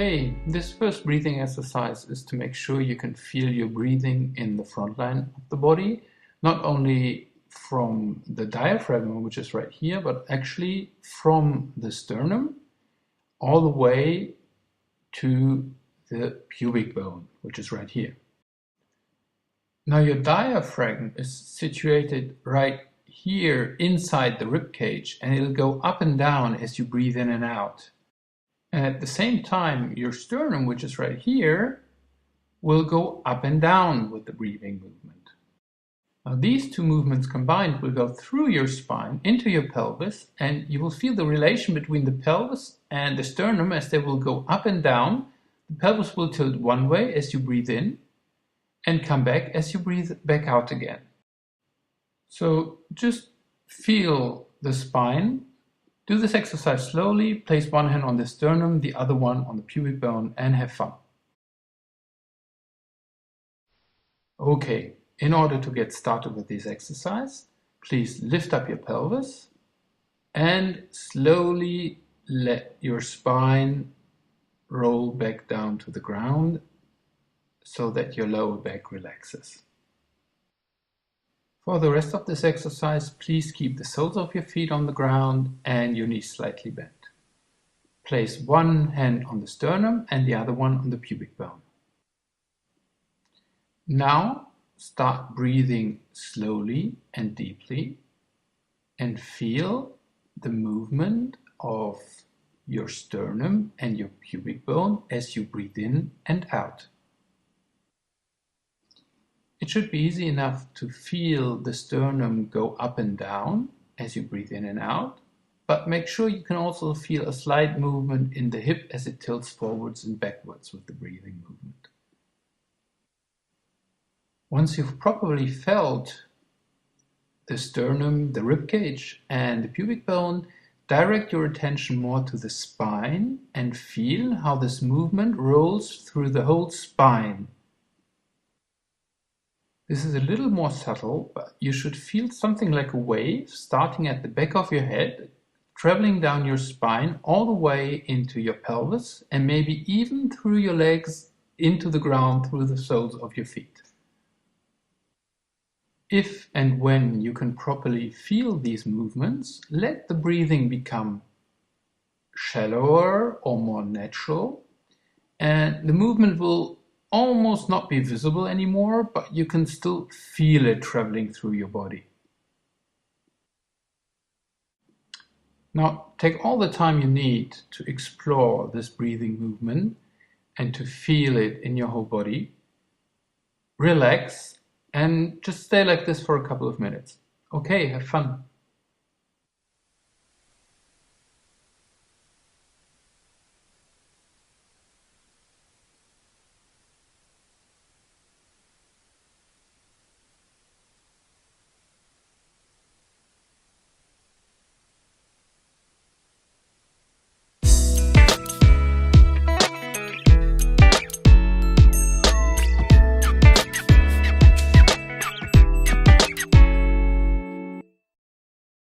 Okay, this first breathing exercise is to make sure you can feel your breathing in the front line of the body, not only from the diaphragm, which is right here, but actually from the sternum all the way to the pubic bone, which is right here. Now your diaphragm is situated right here inside the rib cage, and it'll go up and down as you breathe in and out. And at the same time, your sternum, which is right here, will go up and down with the breathing movement. Now these two movements combined will go through your spine into your pelvis, and you will feel the relation between the pelvis and the sternum as they will go up and down. The pelvis will tilt one way as you breathe in and come back as you breathe back out again. So just feel the spine. Do this exercise slowly, place one hand on the sternum, the other one on the pubic bone, and have fun. Okay, in order to get started with this exercise, please lift up your pelvis and slowly let your spine roll back down to the ground so that your lower back relaxes. For the rest of this exercise, please keep the soles of your feet on the ground and your knees slightly bent. Place one hand on the sternum and the other one on the pubic bone. Now start breathing slowly and deeply and feel the movement of your sternum and your pubic bone as you breathe in and out. It should be easy enough to feel the sternum go up and down as you breathe in and out, but make sure you can also feel a slight movement in the hip as it tilts forwards and backwards with the breathing movement. Once you've properly felt the sternum, the rib cage, and the pubic bone, direct your attention more to the spine and feel how this movement rolls through the whole spine. This is a little more subtle, but you should feel something like a wave starting at the back of your head, traveling down your spine all the way into your pelvis, and maybe even through your legs into the ground through the soles of your feet. If and when you can properly feel these movements, let the breathing become shallower or more natural, and the movement will almost not be visible anymore, but you can still feel it traveling through your body. Now take all the time you need to explore this breathing movement and to feel it in your whole body. Relax and just stay like this for a couple of minutes. Okay, have fun.